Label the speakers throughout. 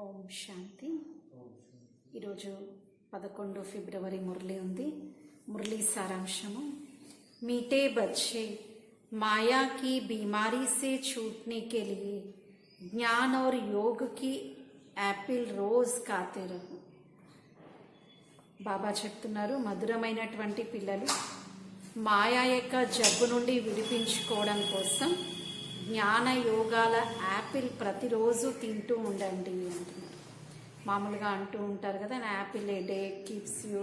Speaker 1: ఓం శాంతి. ఈరోజు 11 ఫిబ్రవరి మురళి ఉంది. మురళి సారాంశము: मीठे बच्चे माया की बीमारी से छूटने के लिए ज्ञान और योग की యాపిల్ రోజ్ खाते रहो. బాబా చెప్తున్నారు, మధురమైనటువంటి పిల్లలు మాయా యొక్క జబ్బు నుండి విడిపించుకోవడం కోసం జ్ఞాన యోగాల యాపిల్ ప్రతిరోజు తింటూ ఉండండి అంటున్నారు. మామూలుగా అంటూ ఉంటారు కదా, Apple A day keeps you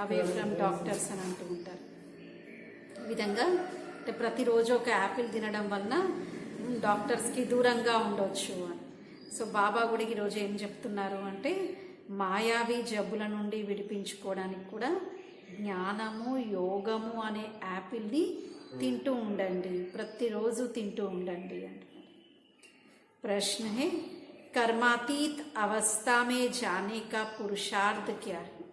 Speaker 1: away from doctors అని అంటూ ఉంటారు. ఈ విధంగా ప్రతిరోజు ఒక యాపిల్ తినడం వలన డాక్టర్స్కి దూరంగా ఉండొచ్చు అని. సో బాబా కూడా ఈరోజు ఏం చెప్తున్నారు అంటే, మాయావి జబ్బుల నుండి విడిపించుకోవడానికి కూడా జ్ఞానము యోగము అనే యాపిల్ని తింటూ ఉండండి, ప్రతిరోజు తింటూ ఉండండి అంటున్నారు. ప్రశ్న హే, కర్మాతీత్ అవస్థా మే జానే కా పురుషార్థ్ క్యా హై?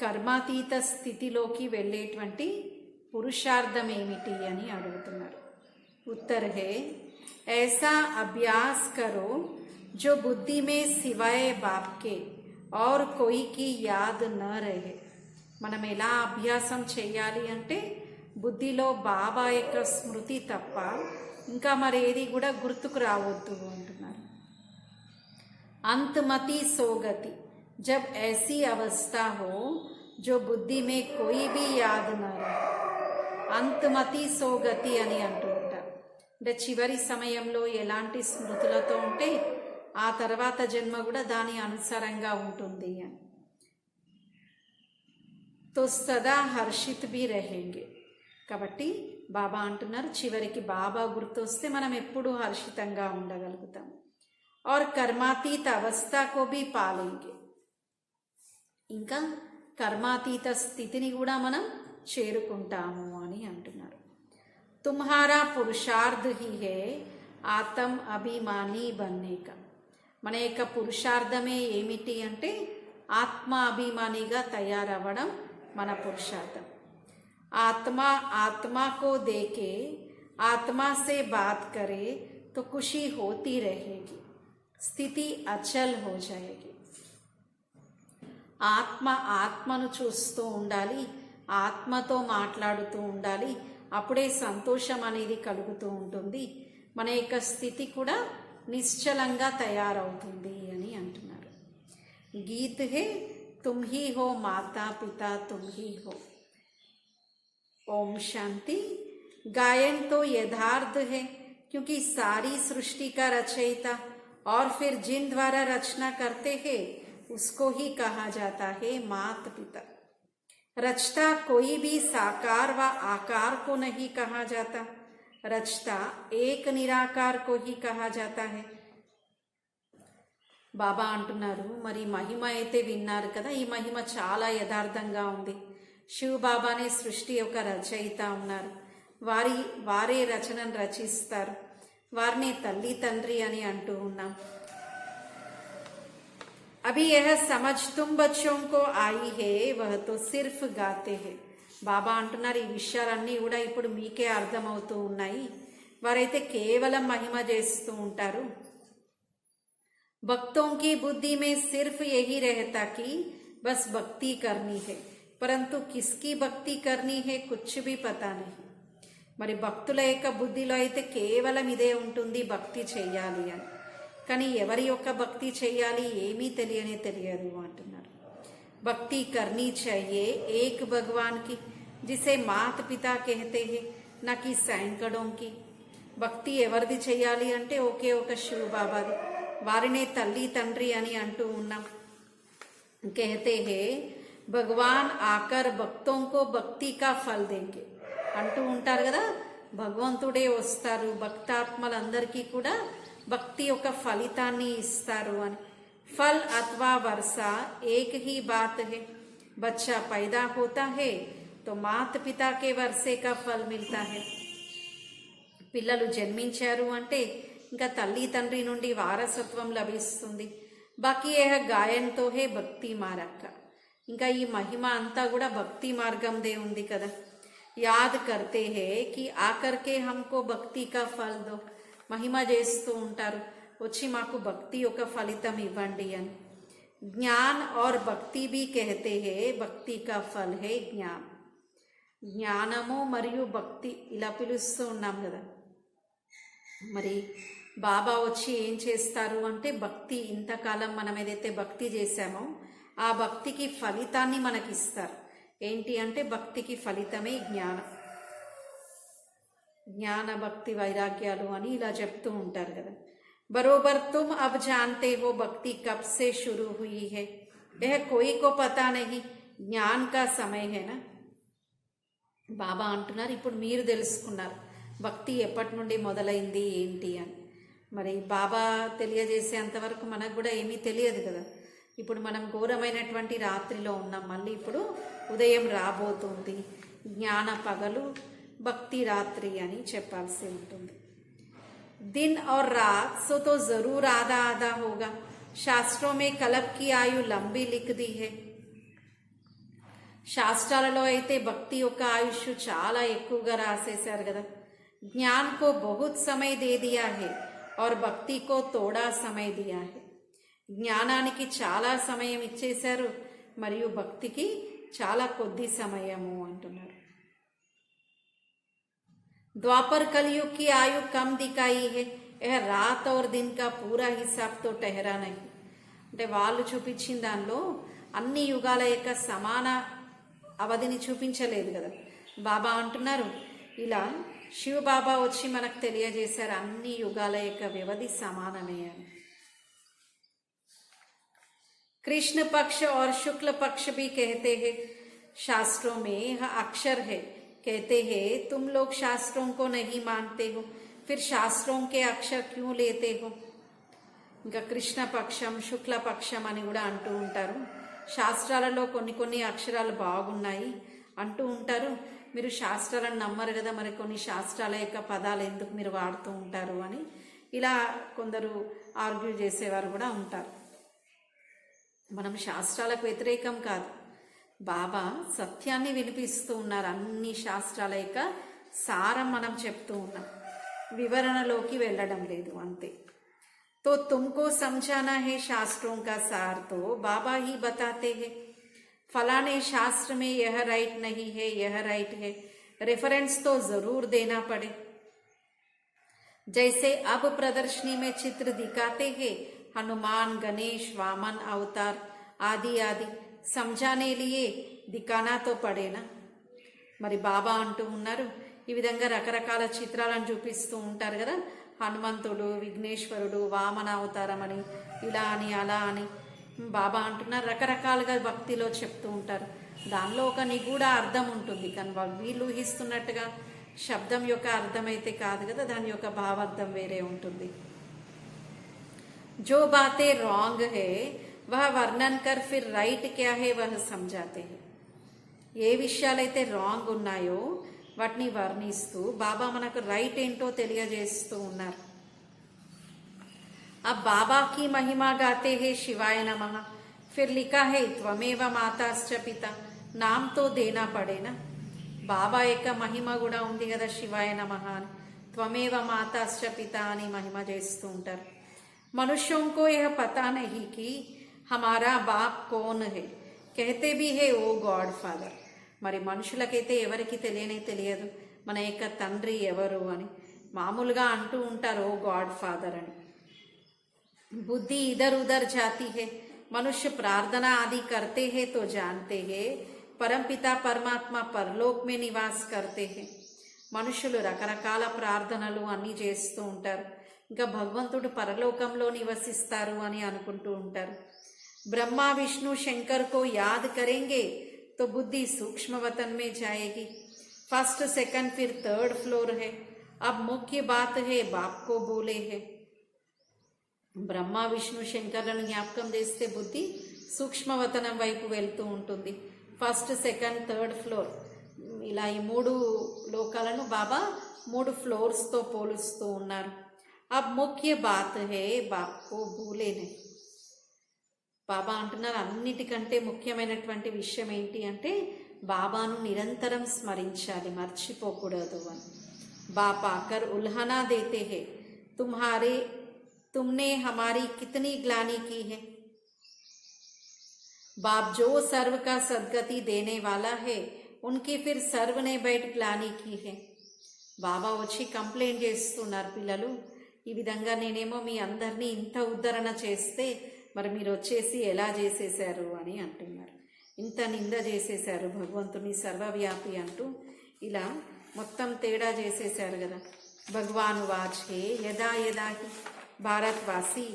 Speaker 1: కర్మాతీత స్థితిలోకి వెళ్ళేటువంటి పురుషార్థం ఏమిటి అని అడుగుతున్నారు. ఉత్తర్ హే, ऐसा अभ्यास करो जो बुद्धि में सिवाय बाप के और कोई की याद न रहे. మనం ఎలా అభ్యాసం చేయాలి అంటే, బుద్ధిలో బాబా యొక్క స్మృతి తప్ప ఇంకా మరేది కూడా గుర్తుకు రావద్దు అంటున్నారు. अंतमति सोगति, जब ऐसी अवस्था हो जो बुद्धि में कोई भी याद न रहे. अंतमति सोगति అని అంటూ ఉంటారు. అంటే చివరి సమయంలో ఎలాంటి స్మృతులతో ఉంటే ఆ తర్వాత జన్మ కూడా దాని అనుసారంగా ఉంటుంది అని. తో సదా హర్షిత్ బి రహేంగే. కాబట్టి బాబా అంటున్నారు, చివరికి బాబా గుర్తొస్తే మనం ఎప్పుడూ హర్షితంగా ఉండగలుగుతాం. और कर्मातीत अवस्था को भी पालेंगे. ఇంకా కర్మాతీత స్థితిని కూడా మనం చేరుకుంటాము అని అంటున్నారు. తుమ్హారా పురుషార్థ్ హీ హే ఆత్మ అభిమాని బన్నే కా. మన యొక్క పురుషార్థమే ఏమిటి అంటే, ఆత్మ అభిమానిగా తయారవ్వడం మన పురుషార్థం. ఆత్మా ఆత్మా కో దేకే ఆత్మా సే బాత్ కరే తో ఖుషీ హోతీ రహేగి, స్థితి అచల్ హో జాయేగి. ఆత్మ ఆత్మను చూస్తూ ఉండాలి, ఆత్మతో మాట్లాడుతూ ఉండాలి, అప్పుడే సంతోషం అనేది కలుగుతూ ఉంటుంది. మన యొక్క స్థితి కూడా నిశ్చలంగా తయారవుతుంది అని అంటున్నారు. గీత్ హే तुम ही हो माता पिता तुम ही हो. ओम शांति. गायन तो यथार्थ है क्योंकि सारी सृष्टि का रचयिता और फिर जिन द्वारा रचना करते हैं उसको ही कहा जाता है माता पिता. रचता कोई भी साकार व आकार को नहीं कहा जाता, रचता एक निराकार को ही कहा जाता है. బాబా అంటున్నారు, మరి మహిమ అయితే విన్నారు కదా, ఈ మహిమ చాలా యథార్థంగా ఉంది. శివ బాబానే సృష్టి యొక్క రచయిత ఉన్నారు, వారే రచనను రచిస్తారు, వారిని తల్లి తండ్రి అని అంటూ ఉన్నాం. అభి యహ సమజ్ తుమ్ బచ్చోం కో ఆయి హే వహ తో సిర్ఫ్ గాతే హే. బాబా అంటున్నారు, ఈ విషయాలన్నీ కూడా ఇప్పుడు మీకే అర్థమవుతూ ఉన్నాయి, వారైతే కేవలం మహిమ చేస్తూ ఉంటారు. भक्तों की बुद्धि में सिर्फ यही रहता कि बस भक्ति करनी है, परंतु किसकी भक्ति करनी है कुछ भी पता नहीं. మరి భక్తుల యొక్క బుద్ధిలో అయితే కేవలం ఇదే ఉంటుంది, భక్తి చెయ్యాలి అని. కానీ ఎవరి యొక్క భక్తి చెయ్యాలి ఏమీ తెలియదు అంటున్నారు. భక్తి కర్నీ चाहिए एक भगवान की जिसे माता पिता कहते हैं ना कि सैकड़ों की. భక్తి ఎవరిది చెయ్యాలి అంటే ఒకే ఒక శివ బాబాది, వారినే తల్లి తండ్రి అని అంటూ ఉన్నాం. कहते हैं भगवान आकर भक्तों को भक्ति का फल देंगे అంటూ ఉంటారు కదా, భగవంతుడే వస్తారు, భక్తాత్మలందరికీ కూడా భక్తి యొక్క ఫలితాన్ని ఇస్తారు అని. ఫల్ అథవా వర్ష ఏక్ హీ బాత్ హై. బచ్చా पैदा होता है तो माता पिता के वर्षे का फल मिलता है. పిల్లలు జన్మించారు అంటే ఇంకా తల్లి తండ్రి నుండి వారసత్వం లభిస్తుంది. బాకీ ఏహ గాయంతో హే భక్తి మార్గ. ఇంకా ఈ మహిమ అంతా కూడా భక్తి మార్గందే ఉంది కదా. యాద్ కర్తే హే కి ఆకర్కే హమ్కో భక్తి కా ఫల్ దో. మహిమ చేస్తూ ఉంటారు, వచ్చి మాకు భక్తి యొక్క ఫలితం ఇవ్వండి అని. జ్ఞాన్ और భక్తి भी कहते हैं, భక్తి का फल है జ్ఞాన్. జ్ఞానము మరియు భక్తి ఇలా పిలుస్తూ ఉన్నాం కదా. మరి బాబా వచ్చి ఏం చేస్తారు అంటే భక్తి, ఇంతకాలం మనం ఏదైతే భక్తి చేశామో ఆ భక్తికి ఫలితాన్ని మనకిస్తారు. ఏంటి అంటే భక్తికి ఫలితమే జ్ఞానం. జ్ఞాన భక్తి వైరాగ్యాలు అని ఇలా చెప్తూ ఉంటారు కదా. बरोबर तुम अब जानते हो भक्ति कब से शुरू हुई है, यह कोई को पता नहीं, జ్ఞాన్ కా సమయ హేనా. బాబా అంటున్నారు ఇప్పుడు మీరు తెలుసుకున్నారు భక్తి ఎప్పటి నుండి మొదలైంది ఏంటి అని. మరి బాబా తెలియజేసేంతవరకు మనకు కూడా ఏమీ తెలియదు కదా. ఇప్పుడు మనం ఘోరమైనటువంటి రాత్రిలో ఉన్నాం, మళ్ళీ ఇప్పుడు ఉదయం రాబోతుంది. జ్ఞాన పగలు, భక్తి రాత్రి అని చెప్పాల్సి ఉంటుంది. दिन और रात सो तो जरूर आधा आधा होगा. शास्त्रों में कल्प की आयु लंबी लिख दी है. శాస్త్రాలలో అయితే భక్తి యొక్క ఆయుష్ చాలా ఎక్కువగా రాసేశారు కదా. జ్ఞాన్ కో బహుత్ సమయ దే దియా హై और భక్తి కో తోడా సమయ దియా హై. జ్ఞానానికి చాలా సమయం ఇచ్చేశారు మరియు భక్తికి చాలా కొద్ది సమయము అంటున్నారు. द्वापर कलयुग की आयु कम दिखाई है, यह रात और दिन का पूरा हिसाब तो ठहरा नहीं. అంటే వాళ్ళు చూపించిన దానిలో అన్ని యుగాల యొక్క సమాన అవధిని చూపించలేదు కదా. బాబా అంటున్నారు ఇలా శివ బాబా వచ్చి మనకు తెలియజేశారు అన్ని యుగాల యొక్క వ్యవధి సమానమే అని. कृष्ण पक्ष और शुक्ल पक्ष भी कहते हैं, शास्त्रों में यह अक्षर है. कहते हैं तुम लोग शास्त्रों को नहीं मानते हो, फिर शास्त्रों के अक्षर क्यों लेते हो. ఇంకా కృష్ణ పక్షం, శుక్ల పక్షం అని కూడా అంటూ ఉంటారు. శాస్త్రాలలో కొన్ని కొన్ని అక్షరాలు బాగున్నాయి అంటూ ఉంటారు. మీరు శాస్త్రాలను నమ్మరు కదా, మరి కొన్ని శాస్త్రాల యొక్క పదాలు ఎందుకు మీరు వాడుతూ ఉంటారు అని ఇలా కొందరు ఆర్గ్యూ చేసేవారు కూడా ఉంటారు. మనం శాస్త్రాలకు వ్యతిరేకం కాదు, బాబా సత్యాన్ని వినిపిస్తూ ఉన్నారు. అన్ని శాస్త్రాల యొక్క సారం మనం చెప్తూ ఉన్నాం, వివరణలోకి వెళ్ళడం లేదు అంతే. तो तुमको समझाना है शास्त्रों का सार तो बाबा ही बताते हैं. फलाने शास्त्र में यह राइट नहीं है, यह राइट है, रेफरेंस तो जरूर देना पड़े. जैसे अब प्रदर्शनी में चित्र दिखाते हैं, हनुमान, गणेश, वामन अवतार आदि आदि, समझाने लिए दिखाना तो पड़ेना. మరి బాబా అంటూ ఉన్నారు ఈ విధంగా రకరకాల చిత్రాలను చూపిస్తూ ఉంటారు కదా. హనుమంతుడు, విఘ్నేశ్వరుడు, వామన అవతారం అని ఇలా అని అలా అని బాబా అంటున్నారు. రకరకాలుగా భక్తిలో చెప్తూ ఉంటారు. దానిలో ఒక నిగూఢ అర్థం ఉంటుంది, కానీ వీళ్ళు ఊహిస్తున్నట్టుగా శబ్దం యొక్క అర్థం అయితే కాదు కదా, దాని యొక్క భావార్థం వేరే ఉంటుంది. जो बातें रॉन्ग है वह वर्णन कर फिर राइट क्या है वह समझाते हैं. ఏ విషయాలైతే రాంగ్ ఉన్నాయో వాటిని వర్ణిస్తూ బాబా మనకు రైట్ ఏంటో తెలియజేస్తూ ఉన్నారు. अब बाबा की महिमा गाते हैं शिवाय नमः, फिर लिखा है त्वमेव माताश्च पिता, नाम तो देना पड़ेना. బాబా యొక్క మహిమ కూడా ఉంది కదా శివాయ నమః అని, త్వమేవ మాతాశ్చ పిత అని మహిమ చేస్తూ ఉంటారు. मनुष्यों को यह पता नहीं कि हमारा बाप कौन है, कहते भी है ओ गॉड फादर. మరి మనుషులకైతే ఎవరికి తెలియదు మన యొక్క తండ్రి ఎవరు అని, మామూలుగా అంటూ ఉంటారు ఓ గాడ్ ఫాదర్ అని. बुद्धि इधर उधर जाती है, मनुष्य प्रार्थना आदि करते हैं तो जानते हैं परमपिता परमात्मा परलोक में निवास करते हैं. మనుషులు రకరకాల ప్రార్థనలు అన్నీ చేస్తూ ఉంటారు, ఇంకా భగవంతుడు పరలోకంలో నివసిస్తారు అని అనుకుంటూ ఉంటారు. ब्रह्मा विष्णु शंकर को याद करेंगे तो बुद्धि सूक्ष्म वतन में जाएगी. फर्स्ट सेकंड फिर थर्ड फ्लोर है. अब मुख्य बात है बाप को बोले है. బ్రహ్మ విష్ణు శంకరులను జ్ఞాపకం చేస్తే బుద్ధి సూక్ష్మవతనం వైపు వెళ్తూ ఉంటుంది. ఫస్ట్, సెకండ్, థర్డ్ ఫ్లోర్ ఇలా ఈ 3 లోకాలను బాబా 3 ఫ్లోర్స్తో పోలుస్తూ ఉన్నారు. అబ్ ముఖ్య బాత్ హే బాప్ కో భూలే నహీ. బాబా అంటున్నారు అన్నిటికంటే ముఖ్యమైనటువంటి విషయం ఏంటి అంటే బాబాను నిరంతరం స్మరించాలి, మర్చిపోకూడదు అని. బాప్ ఆకర్ ఉల్హనా దేతే హే తుమ్హారే तुमने हमारी कितनी ग्लानि की है। बाप जो सर्व का सद्गति देने वाला है उनकी फिर सर्व ने बैठ గ్లాని की है. బాబా వచ్చి కంప్లైంట్ చేస్తున్నారు, పిల్లలు ఈ విధంగా నేనేమో మీ అందరినీ ఇంత ఉద్ధరణ చేస్తే మరి మీరు వచ్చేసి ఎలా చేసేశారు అని అంటున్నారు. ఇంత నింద చేసేశారు భగవంతుని సర్వవ్యాపి అంటూ ఇలా మొత్తం తేడా చేసేశారు కదా. భగవాన్ వాచే యదా యదా భారతవాసి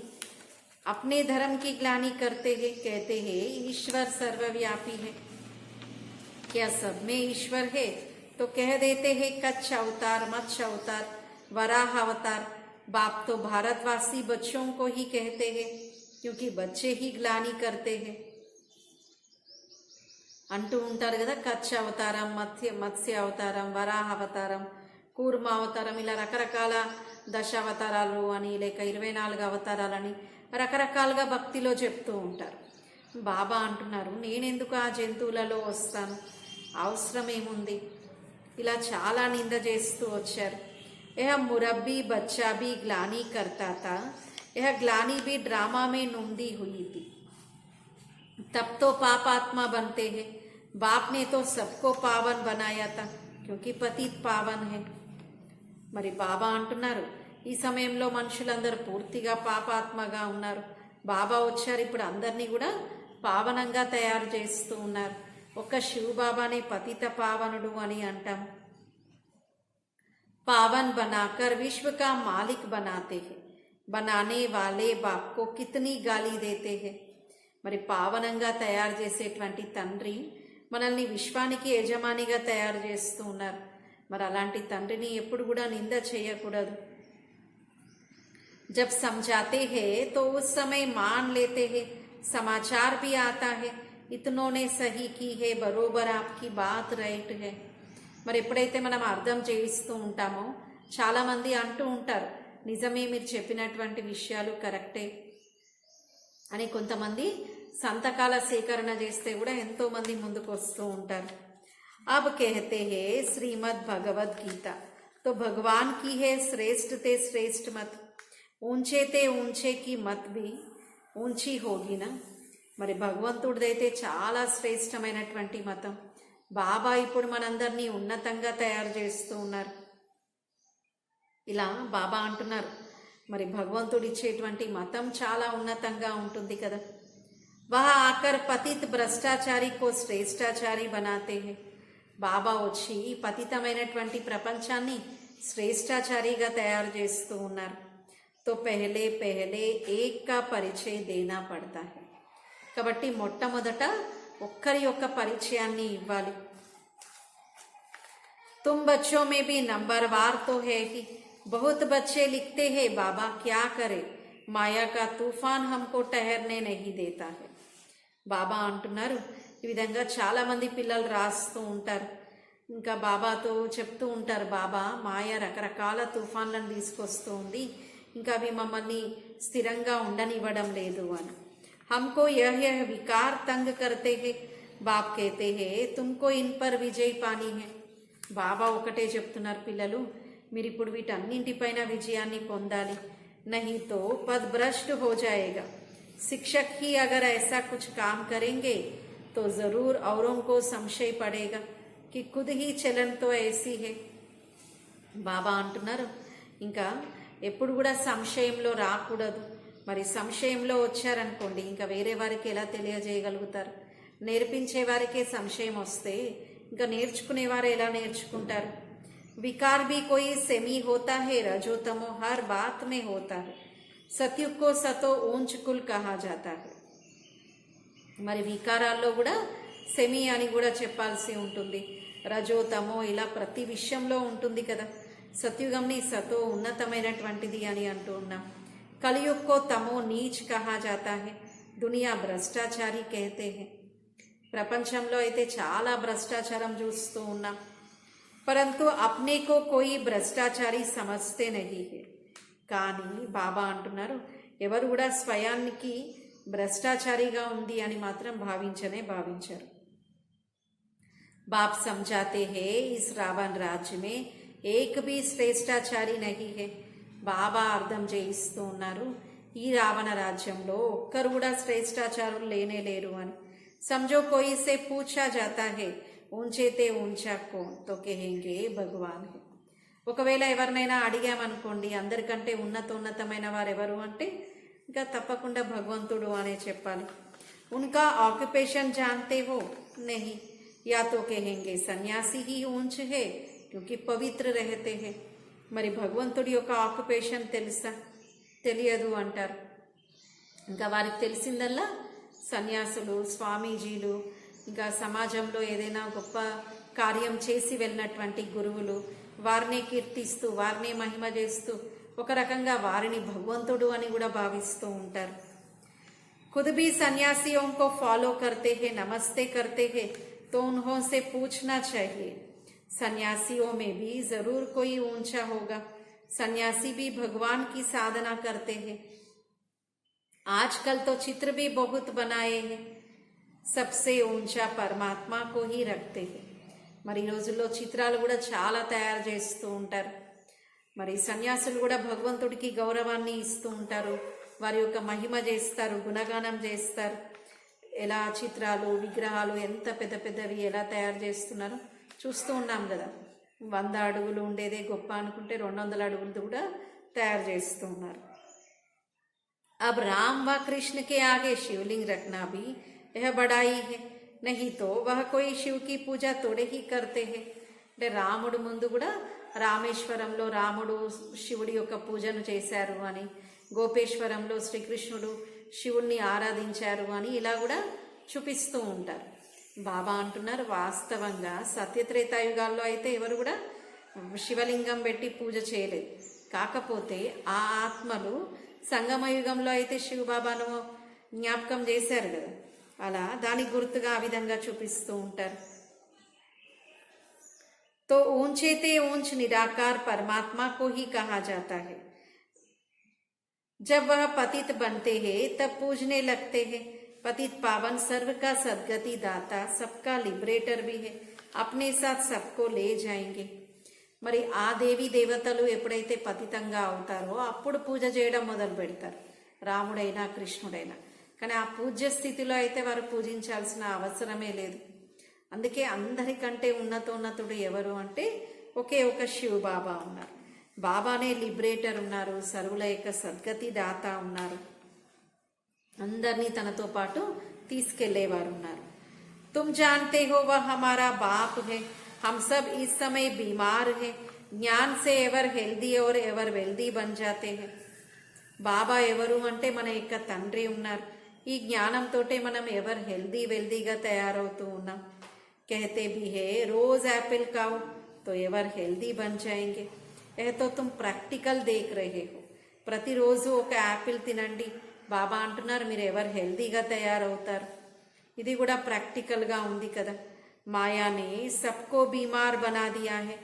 Speaker 1: अपने धर्म की ग्लानि करते हैं, कहते हैं ईश्वर सर्वव्यापी है. क्या सब में ईश्वर है? तो कह देते हैं कच्छ अवतार, मत्स्य अवतार, वराह अवतार. बाप तो भारतवासी बच्चों को ही कहते हैं क्योंकि बच्चे ही ग्लानि करते हैं అంటూ ఉంటారు కదా. కచ్చ అవతారం, మత్స్య అవతారం, వరాహ అవతారం, కూర్మ అవతారం, ఇలా రకరకాల దశావతారాలు అని లేక 24 అవతారాలని రకరకాలుగా భక్తిలో చెప్తూ ఉంటారు. బాబా అంటున్నారు నేనెందుకు ఆ జంతువులలో వస్తాను, అవసరం ఏముంది. ఇలా చాలా నింద చేస్తూ వచ్చారు. यह मुरब्बी बच्चा भी ग्लानि करता था, यह ग्लानि भी ड्रामा में नुम्दी हुई थी. तब तो पाप आत्मा बनते हैं. बाप ने तो सबको पावन बनाया था क्योंकि पतित पावन है. మరి బాబా అంటున్నారు ఈ సమయంలో మనుషులందరూ పూర్తిగా పాపాత్మగా ఉన్నారు. బాబా వచ్చారు, ఇప్పుడు అందరినీ కూడా పావనంగా తయారు చేస్తూ ఉన్నారు. ఒక్క శివబాబానే పతిత పావనుడు అని అంటాం. पावन बनाकर विश्व का मालिक बनाते हैं, बनाने वाले बाप को कितनी गाली देते हैं. మరి పావనంగా తయారు చేసేటువంటి తండ్రి మనల్ని విశ్వానికి యజమానిగా తయారు చేస్తూ ఉన్నారు. మరి అలాంటి తండ్రిని ఎప్పుడు కూడా నింద చేయకూడదు. जब समझाते हैं तो उस समय मान लेते हैं, समाचार भी आता है इतनों ने सही की है, बरोबर आपकी बात राइट है. మరి ఎప్పుడైతే మనం అర్థం చేయిస్తూ ఉంటామో చాలామంది అంటూ ఉంటారు నిజమే, మీరు చెప్పినటువంటి విషయాలు కరెక్టే అని. కొంతమంది సంతకాల సేకరణ చేస్తే కూడా ఎంతోమంది ముందుకు వస్తూ ఉంటారు. अब कहते हैं श्रीमद् भगवद गीता तो भगवान की है श्रेष्ठ ते श्रेष्ठ मत, ऊंचे ते ऊंचे की मत भी ऊंची होगी ना. మరి భగవంతుడిదైతే చాలా శ్రేష్టమైనటువంటి మతం. బాబా ఇప్పుడు మనందరినీ ఉన్నతంగా తయారు చేస్తూ ఉన్నారు. ఇలా బాబా అంటున్నారు మరి భగవంతుడు ఇచ్చేటువంటి మతం చాలా ఉన్నతంగా ఉంటుంది కదా. వహ ఆకర్ పతిత్ భ్రష్టాచారి కో శ్రేష్టాచారి బనాతే హే. బాబా వచ్చి పతితమైనటువంటి ప్రపంచాన్ని శ్రేష్టాచారిగా తయారు చేస్తూ ఉన్నారు. తో పెహలే పెహలే ఏక్ కా పరిచయ దేనా పడతా హే. కాబట్టి మొట్టమొదట ఒక్కరి యొక్క పరిచయాన్ని ఇవ్వాలి. तुम बच्चों में भी नंबरवार तो है ही, बहुत बच्चे लिखते हैं बाबा क्या करे, माया का तूफान हमको ठहरने नहीं देता है. బాబా అంటున్నారు ఈ విధంగా చాలామంది పిల్లలు రాస్తూ ఉంటారు. ఇంకా బాబాతో చెప్తూ ఉంటారు బాబా మాయ రకరకాల తుఫాన్లను తీసుకొస్తూ ఉంది, ఇంకా అవి మమ్మల్ని స్థిరంగా ఉండనివ్వడం లేదు అని. हमको यह विकार तंग करते हैं. बाप कहते हैं तुमको इन पर विजय पानी है. బాబా ఒకటే చెప్తున్నారు పిల్లలు మీరు ఇప్పుడు వీటన్నింటిపైన విజయాన్ని పొందాలి. नहीं तो पद भ्रष्ट हो जाएगा. शिक्षक ही अगर ऐसा कुछ काम करेंगे तो जरूर औरों को संशय पड़ेगा कि खुद ही चलन तो ऐसी है. బాబా అంటున్నారు ఇంకా ఎప్పుడు కూడా సంశయంలో రాకూడదు. మరి సంశయంలో వచ్చారనుకోండి ఇంకా వేరే వారికి ఎలా తెలియజేయగలుగుతారు. నేర్పించే వారికే సంశయం వస్తే ఇంకా నేర్చుకునేవారు ఎలా నేర్చుకుంటారు. विकार भी कोई सेमी होता है, रजो तमो हर बात में होता है. सत्युग को सतो ऊंच कुल कहा जाता है. మరి వికారాల్లో కూడా సెమి అని కూడా చెప్పాల్సి ఉంటుంది. రజో తమో ఇలా ప్రతి విషయంలో ఉంటుంది కదా. సత్యుగంని సతో ఉన్నతమైనటువంటిది అని అంటూ ఉన్నాం. कलयुग को तमो नीच कहा जाता है, दुनिया भ्रष्टाचारी कहते हैं. ప్రపంచంలో అయితే చాలా భ్రష్టాచారం చూస్తూ ఉన్నాం. परंतु अपने को कोई भ्रष्टाचारी समझते नहीं है. కానీ బాబా అంటున్నారు ఎవరు కూడా స్వయానికి భ్రష్టాచారిగా ఉంది అని మాత్రం భావించరు. बाप समझाते हैं इस रावण राज्य में एक भी श्रेष्ठाचारी नहीं है. బాబా అర్థం చేయిస్తూ ఉన్నారు, ఈ రావణ రాజ్యంలో ఒక్కరు కూడా శ్రేష్టాచారులు లేనే లేరు అని. समझो कोई से पूछा जाता है ऊंचे ते ऊंचा कौन तो कहेंगे భగవాన్ है. ఒకవేళ ఎవరినైనా అడిగామనుకోండి అందరికంటే ఉన్నతమైన వారు ఎవరు అంటే ఇంకా తప్పకుండా భగవంతుడు అనే చెప్పాలి. उनका ऑक्यूपेशन जानते हो नहीं, या तो कहेंगे सन्यासी ही ऊंच है क्योंकि पवित्र रहते हैं. మరి భగవంతుడి యొక్క ఆక్యుపేషన్ తెలుసా? తెలియదు అంటారు. ఇంకా వారికి తెలిసిందల్లా సన్యాసులు, స్వామీజీలు, ఇంకా సమాజంలో ఏదైనా గొప్ప కార్యం చేసి వెళ్ళినటువంటి గురువులు, వారిని కీర్తిస్తూ వారిని మహిమ చేస్తూ ఒక రకంగా వారిని భగవంతుడు అని కూడా భావిస్తూ ఉంటారు. खुद भी सन्यासियों को फॉलो करते हैं, नमस्ते करते हैं, तो उन्हों से पूछना चाहिए सन्यासियों में भी जरूर कोई ऊंचा होगा. सन्यासी भी भगवान की साधना करते हैं. आजकल तो चित्र भी बहुत बनाए हैं, सबसे ऊंचा परमात्मा को ही रखते हैं. మరి ఈ రోజుల్లో చిత్రాలు కూడా చాలా తయారు చేస్తూ ఉంటారు. మరి సన్యాసులు కూడా భగవంతుడికి గౌరవాన్ని ఇస్తూ ఉంటారు, వారి యొక్క మహిమ చేస్తారు, గుణగానం చేస్తారు. ఎలా చిత్రాలు, విగ్రహాలు ఎంత పెద్ద పెద్దవి ఎలా తయారు చేస్తున్నారో చూస్తూ ఉన్నాం కదా. 100 అడుగులు ఉండేదే గొప్ప అనుకుంటే 200 అడుగులది కూడా తయారు చేస్తూ ఉన్నారు. अब राम व कृष्ण के आगे शिवलिंग रखना भी यह बड़ाई है, नहीं तो वह कोई शिव की पूजा थोड़े ही करते हैं. అంటే రాముడు ముందు కూడా రామేశ్వరంలో రాముడు శివుడి యొక్క పూజను చేశారు అని, గోపేశ్వరంలో శ్రీకృష్ణుడు శివుణ్ణి ఆరాధించారు అని ఇలా కూడా చూపిస్తూ ఉంటారు. బాబా అంటున్నారు వాస్తవంగా సత్యత్రేతాయుగాల్లో అయితే ఎవరు కూడా శివలింగం పెట్టి పూజ చేయలేదు. కాకపోతే ఆ ఆత్మలు సంగమయుగంలో అయితే శివబాబాను జ్ఞాపకం చేశారు కదా, అలా దానికి గుర్తుగా ఆ విధంగా చూపిస్తూ ఉంటారు. तो ऊंचे ते ऊंच निराकार परमात्मा को ही कहा जाता है. जब वह पतित बनते हैं तब पूजने लगते हैं. पतित पावन सर्व का सद्गति दाता, सबका लिबरेटर भी है, अपने साथ सबको ले जाएंगे. మరి ఆ దేవి దేవతలు ఎప్పుడైతే పతితంగా అవుతారో అప్పుడు పూజ చేయడం మొదలు పెడతారు, రాముడైనా కృష్ణుడైనా. కానీ ఆ పూజ్య స్థితిలో అయితే వారు పూజించాల్సిన అవసరమే లేదు. అందుకే అందరికంటే ఉన్నతోన్నతుడు ఎవరు అంటే ఒకే ఒక శివ బాబా ఉన్నారు. బాబానే లిబరేటర్ ఉన్నారు, సర్వుల యొక్క సద్గతి దాత ఉన్నారు, అందరినీ తనతో పాటు తీసుకెళ్లేవారు ఉన్నారు. तुम जानते हो वह हमारा बाप है, हम सब इस समय बीमार है, ज्ञान से एवर हेल्दी और एवर वेल्दी बन जाते हैं. బాబా ఎవరు అంటే మన యొక్క తండ్రి ఉన్నారు. ఈ జ్ఞానంతోటే మనం ఎవర్ హెల్దీ వెల్దీగా తయారవుతూ ఉన్నాం. कहते भी है रोज एप्पल खाओ तो एवर हेल्दी बन जाएंगे. यह तो तुम प्रैक्टिकल देख रहे हो. ప్రతిరోజు ఒక యాపిల్ తినండి, బాబా అంటున్నారు మీరు ఎవరు హెల్దీగా తయారవుతారు. ఇది కూడా ప్రాక్టికల్గా ఉంది కదా. మాయానే सबको बीमार बना दिया है,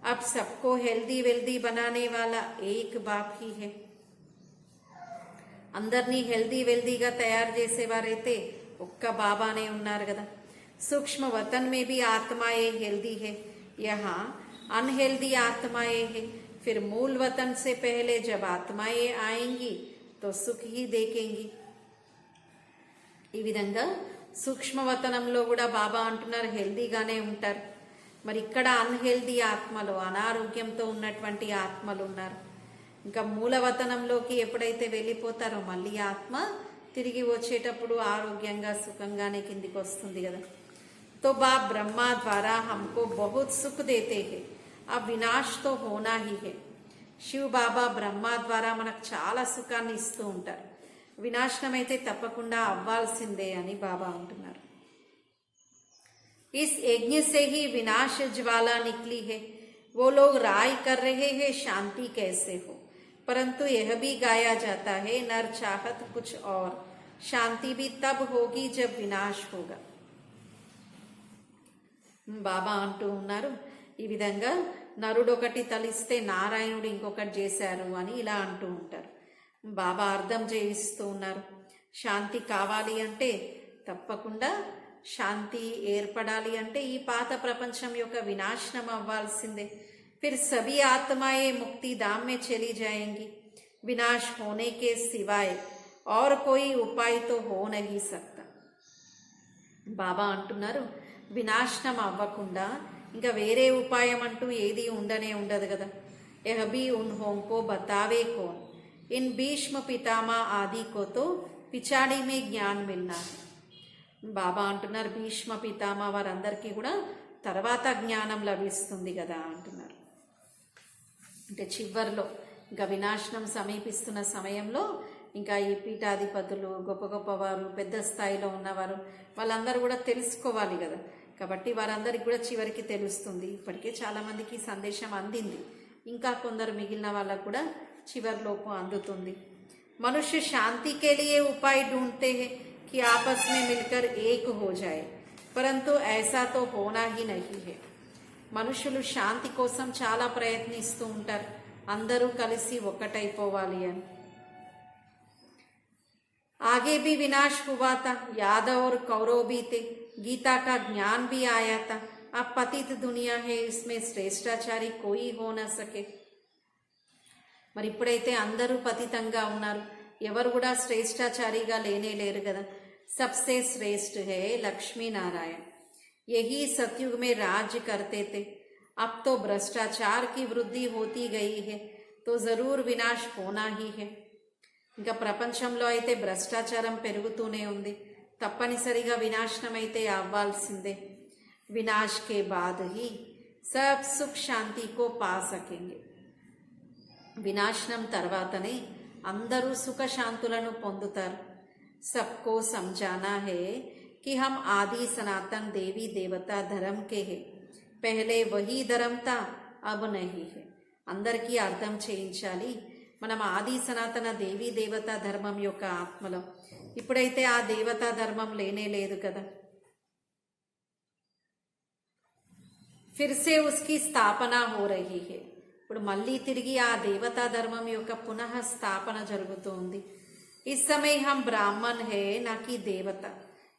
Speaker 1: अब सबको हेल्दी वेल्दी बनाने वाला एक बाप ही है. అందరినీ హెల్దీ వెల్దీగా తయారు చేసేవారైతే ఒక్క బాబానే ఉన్నారు కదా. सूक्ष्म वतन में भी आत्माएं हेल्दी है, यहाँ अनहेल्दी आत्माएं है. फिर मूल वतन से पहले जब आत्माएं आएंगी तो सुख ही देखेंगी. ఈ విధంగా సూక్ష్మవతనంలో కూడా బాబా అంటున్నారు హెల్దీగానే ఉంటారు. మరి ఇక్కడ అన్హెల్దీ ఆత్మలు, అనారోగ్యంతో ఉన్నటువంటి ఆత్మలు ఉన్నారు. ఇంకా మూలవతనంలోకి ఎప్పుడైతే వెళ్ళిపోతారో మళ్ళీ ఆత్మ తిరిగి వచ్చేటప్పుడు ఆరోగ్యంగా సుఖంగానే కిందికి వస్తుంది కదా. तो बाप ब्रह्मा द्वारा हमको बहुत सुख देते हैं, अब विनाश तो होना ही है. శివ బాబా బ్రహ్మ ద్వారా మనకు చాలా సుఖాన్ని ఇస్తూ ఉంటారు, వినాశనం అయితే తప్పకుండా అవ్వాల్సిందే అని బాబా అంటున్నారు. इस यज्ञ से ही विनाश ज्वाला निकली है. वो लोग राय कर रहे हैं शांति कैसे हो, परंतु यह भी गाया जाता है नर चाहत कुछ और, शांति भी तब होगी जब विनाश होगा. బాబా అంటూ ఉన్నారు ఈ విధంగా నరుడు ఒకటి తలిస్తే నారాయణుడు ఇంకొకటి చేశారు అని ఇలా అంటూ ఉంటారు. బాబా అర్థం చేయిస్తూ ఉన్నారు శాంతి కావాలి అంటే తప్పకుండా శాంతి ఏర్పడాలి అంటే ఈ పాత ప్రపంచం యొక్క వినాశనం అవ్వాల్సిందే. फिर सभी आत्माएं मुक्ति धाम में चली जाएंगी। विनाश होने के सिवाय और कोई उपाय तो हो नहीं सकता। బాబా అంటున్నారు వినాశనం అవ్వకుండా ఇంకా వేరే ఉపాయం అంటూ ఏది ఉండనే ఉండదు కదా। यह भी उन्हों को बतावे कौन, इन भीष्म पितामह आदि को तो पिछाड़ी में ज्ञान मिलना है। బాబా అంటున్నారు భీష్మ పితామహ వారందరికీ కూడా తర్వాత జ్ఞానం లభిస్తుంది కదా అంటున్నారు। అంటే చివర్లో ఇంకా వినాశనం సమీపిస్తున్న సమయంలో ఇంకా ఈ పీఠాధిపతులు గొప్ప గొప్పవారు పెద్ద స్థాయిలో ఉన్నవారు వాళ్ళందరూ కూడా తెలుసుకోవాలి కదా। కాబట్టి వారందరికీ కూడా చివరికి తెలుస్తుంది। ఇప్పటికే చాలామందికి సందేశం అందింది, ఇంకా కొందరు మిగిలిన వాళ్ళకు కూడా చివరిలోపు అందుతుంది। मनुष्य शांति के लिए उपाय ढूंढते हैं कि आपस में मिलकर एक हो जाए, परंतु ऐसा तो होना ही नहीं है। మనుషులు శాంతి కోసం చాలా ప్రయత్నిస్తూ ఉంటారు, అందరూ కలిసి ఒక్కటైపోవాలి అని। आगे भी विनाश हुआ था, यादव और कौरव भी थे, गीता का ज्ञान भी आया था। अब पतित दुनिया है, इसमें श्रेष्ठाचारी कोई हो न सके। మరి ఇప్పుడైతే అందరూ పతితంగా ఉన్నారు, ఎవరు కూడా శ్రేష్టాచారిగా లేనే లేరు కదా। सबसे श्रेष्ठ है लक्ष्मी नारायण, यही सतयुग में राज्य करते थे। अब तो भ्रष्टाचार की वृद्धि होती गई है, तो जरूर विनाश होना ही है। ఇంకా ప్రపంచంలో అయితే భ్రష్టాచారం పెరుగుతూనే ఉంది, తప్పనిసరిగా వినాశనం అయితే అవ్వాల్సిందే। వినాశ్ కే బాద్ హీ సబ్ సుఖ్ శాంతి కో పా సకేంగే। వినాశనం తర్వాతనే అందరూ సుఖశాంతులను పొందుతారు। सबको समझाना है कि हम आदि सनातन देवी देवता धर्म के हैं, पहले वही धर्म था अब नहीं है। అందరికీ అర్థం చేయించాలి మనం ఆది సనాతన దేవీ దేవతా ధర్మం యొక్క ఆత్మలం, ఇప్పుడైతే ఆ దేవతా ధర్మం లేనే లేదు కదా। फिर से उसकी स्थापना हो रही है, ఇప్పుడు మళ్ళీ తిరిగి ఆ దేవతా ధర్మం యొక్క పునః స్థాపన జరుగుతోంది। इस समय हम ब्राह्मण है ना कि देवता।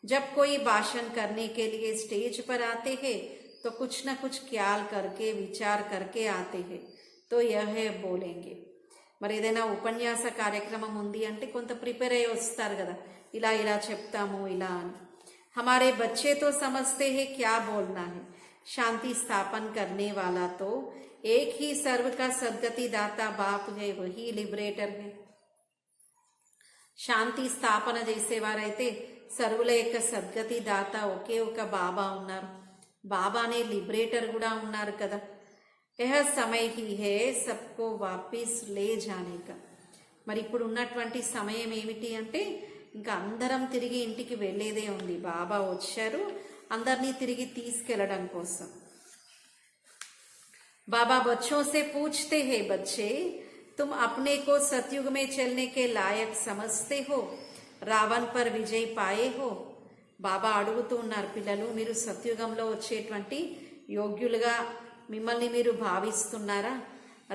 Speaker 1: जब कोई भाषण करने के लिए स्टेज पर आते हैं तो कुछ न कुछ ख्याल करके विचार करके आते हैं, तो यह है बोलेंगे। మరి ఏదైనా ఉపన్యాస కార్యక్రమం ఉంది అంటే కొంత ప్రిపేర్ అయ్యి వస్తారు కదా, ఇలా ఇలా చెప్తాము ఇలా అని। हमारे बच्चे तो समझते हैं क्या बोलना है। शांति स्थापन करने वाला तो एक ही सर्व का सद्गति दाता बाप है, वही लिबरेटर है। శాంతి స్థాపన చేసేవారైతే సర్వుల యొక్క సద్గతి దాత ఒకే ఒక బాబా ఉన్నారు, బాబానే లిబరేటర్ కూడా ఉన్నారు కదా। యహ సమయ హీ హే సబ్కో వాపిస్ లే జానే కా। మరి ఇప్పుడు ఉన్నటువంటి సమయం ఏమిటి అంటే ఇంకా అందరం తిరిగి ఇంటికి వెళ్ళేదే ఉంది, బాబా వచ్చారు అందరినీ తిరిగి తీసుకెళ్లడం కోసం। బాబా बच्चों से पूछते हैं, बच्चे तुम अपने को सतयुग में चलने के लायक समझते हो, रावण पर विजय पाए हो। బాబా అడుగుతూ ఉన్నారు, పిల్లలు మీరు సత్యుగంలో వచ్చేటువంటి యోగ్యులుగా మిమ్మల్ని మీరు భావిస్తున్నారా,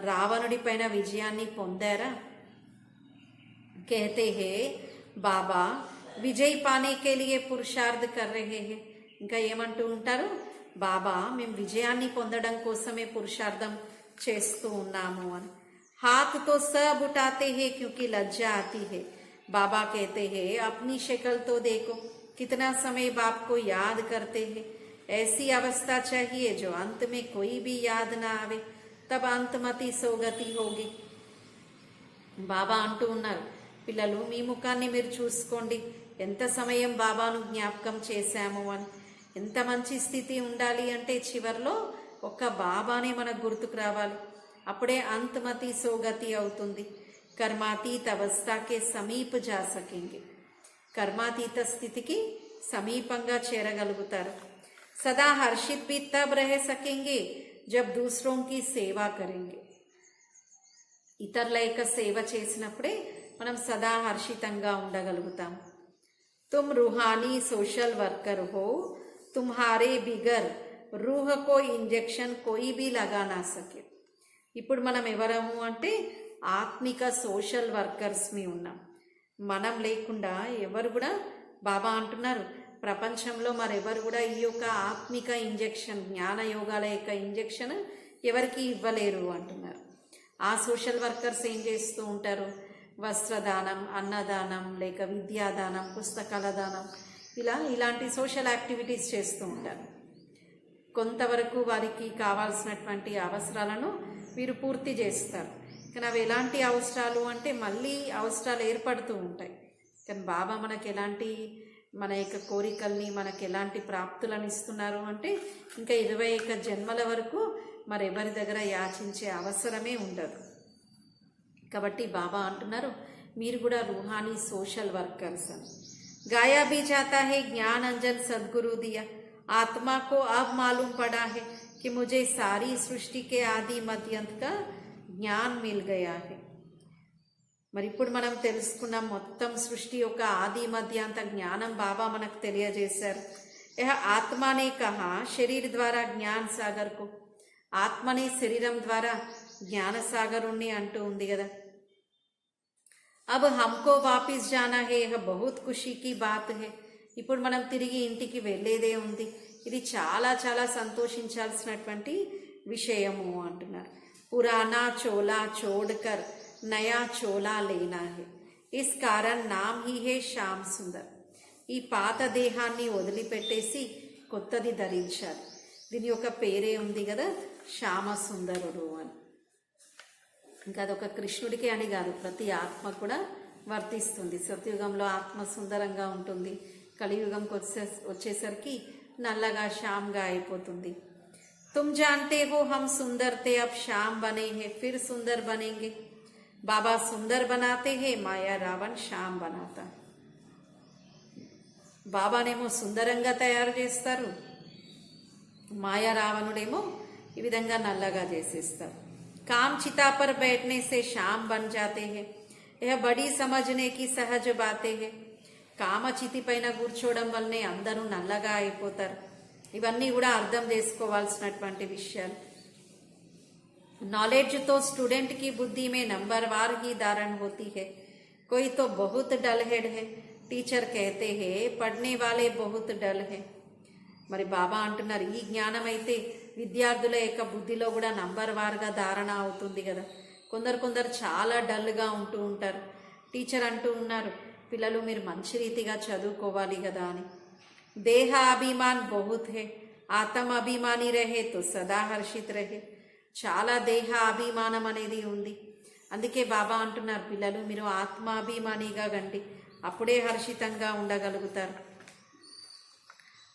Speaker 1: రావణుడి పైన విజయాన్ని పొందారా। कहते हैं బాబా విజయ్ పానే కే లియే పురుషార్థ్ కర్ రహే హే। ఇంకా ఏమంటూ ఉంటారు, బాబా మేము విజయాన్ని పొందడం కోసమే పురుషార్థం చేస్తూ ఉన్నాము అని। हाथ तो सब उठाते हैं क्योंकि लज्जा आती है। बाबा कहते हैं अपनी शक्ल तो देखो, कितना समय बाप को याद करते हैं। ऐसी अवस्था चाहिए जो अंत में कोई भी याद ना आवे, तब अंतमति सोगति होगी। బాబా అంటూ ఉన్నారు, పిల్లలు మీ ముఖాన్ని మీరు చూసుకోండి, ఎంత సమయం బాబాను జ్ఞాపకం చేశాము అని। ఎంత మంచి స్థితి ఉండాలి అంటే చివర్లో ఒక్క బాబానే మనకు గుర్తుకు రావాలి, అప్పుడే అంతమతి సోగతి అవుతుంది। కర్మాతీత అవస్థకే సమీప జా సకేంగే, కర్మాతీత స్థితికి సమీపంగా చేరగలుగుతారు। సదా హర్షిత్ भी तब रह सकेंगे जब दूसरों की सेवा करेंगे। ఇతరుల యొక్క సేవ చేసినప్పుడే మనం సదా హర్షితంగా ఉండగలుగుతాం। तुम रूहानी सोशल वर्कर हो, तुम्हारे बिगर रूह को इंजेक्शन कोई भी लगा ना सके। ఇప్పుడు మనం ఎవరము అంటే ఆత్మిక సోషల్ వర్కర్స్ మీ ఉన్నాం, మనం లేకుండా ఎవరు కూడా బాబా అంటున్నారు ప్రపంచంలో మరెవరు కూడా ఈ యొక్క ఆత్మిక ఇంజెక్షన్ జ్ఞాన యోగాల యొక్క ఇంజెక్షన్ ఎవరికి ఇవ్వలేరు అంటున్నారు. ఆ సోషల్ వర్కర్స్ ఏం చేస్తూ ఉంటారు, వస్త్రదానం, అన్నదానం, లేక విద్యాదానం, పుస్తకాల దానం, ఇలాంటి సోషల్ యాక్టివిటీస్ చేస్తూ ఉంటారు. కొంతవరకు వారికి కావాల్సినటువంటి అవసరాలను వీరు పూర్తి చేస్తారు. కానీ అవి ఎలాంటి అవసరాలు అంటే మళ్ళీ అవసరాలు ఏర్పడుతూ ఉంటాయి. కానీ బాబా మనకి ఎలాంటి మన యొక్క కోరికల్ని, మనకి ఎలాంటి ప్రాప్తులను ఇస్తున్నారు అంటే ఇంకా 21 జన్మల వరకు మరెవరి దగ్గర యాచించే అవసరమే ఉండదు. కాబట్టి బాబా అంటున్నారు మీరు కూడా రూహానీ సోషల్ వర్కర్స్ అని. गाया भी जाता है ज्ञान अंजन सदगुरु दिया, आत्मा को अब मालूम पड़ा है कि मुझे सारी सृष्टि के आदि मध्य अंत का జ్ఞాన్ మిల్ గయా హై. మరి ఇప్పుడు మనం తెలుసుకున్నాం మొత్తం సృష్టి యొక్క ఆది మధ్యాంత జ్ఞానం బాబా మనకు తెలియజేశారు. యహ ఆత్మనే కహా శరీర్ ద్వారా జ్ఞాన్ సాగర్కు, ఆత్మనే శరీరం ద్వారా జ్ఞాన సాగరుణ్ణి అంటూ ఉంది కదా. అబ్ హమ్కో వాపిస్ జానా హే, యహ బహుత్ ఖుషీ కీ బాత్ హే. ఇప్పుడు మనం తిరిగి ఇంటికి వెళ్ళేదే ఉంది. ఇది చాలా చాలా సంతోషించాల్సినటువంటి విషయము అంటున్నారు. पुराना चोला छोड़कर नया चोला लेना है, इस कारण नाम ही है శ్యామ్ సుందర్. ఈ పాత దేహాన్ని వదిలిపెట్టేసి కొత్తది ధరించాలి. దీని యొక్క పేరే ఉంది కదా, శ్యామ సుందరుడు అని. ఇంకా అదొక కృష్ణుడికి అని కాదు, ప్రతి ఆత్మ కూడా వర్తిస్తుంది. సత్యుగంలో ఆత్మ సుందరంగా ఉంటుంది, కలియుగంకి వచ్చేసరికి నల్లగా శ్యామ్గా అయిపోతుంది. तुम जानते हो हम सुंदर थे, अब श्याम बने हैं, फिर सुंदर बनेंगे. बाबा सुंदर बनाते हैं, माया रावण श्याम बनाता. బాబానేమో సుందరంగా తయారు చేస్తారు, మాయా రావణుడేమో ఈ విధంగా నల్లగా చేసేస్తారు. కామ్ చితా పర్ बैठने से श्याम बन जाते हैं, यह बड़ी समझने की सहज बातें है. కామచితి పైన కూర్చోవడం వల్లనే అందరూ నల్లగా అయిపోతారు. ఇవన్నీ కూడా అర్థం చేసుకోవాల్సినటువంటి విషయాలు. नॉलेज तो स्टूडेंट की बुद्धि में नंबरवार ही धारण होती है. कोई तो बहुत डल हेड है, टीचर कहते हैं पढ़ने वाले बहुत डल है. మరి బాబా అంటున్నారు ఈ జ్ఞానం అయితే విద్యార్థుల యొక్క బుద్ధిలో కూడా నంబర్ వార్గా ధారణ అవుతుంది కదా. కొందరు చాలా డల్గా ఉంటూ ఉంటారు. టీచర్ అంటూ ఉన్నారు పిల్లలు మీరు మంచి రీతిగా చదువుకోవాలి కదా అని. देह अभिमान बहुत है, आत्म अभिमानी रहे तो सदा हर्षित रहे. చాలా దేహ అభిమానం అనేది ఉంది. అందుకే బాబా అంటున్నారు పిల్లలు మీరు ఆత్మాభిమానిగా గండి, అప్పుడే హర్షితంగా ఉండగలుగుతారు.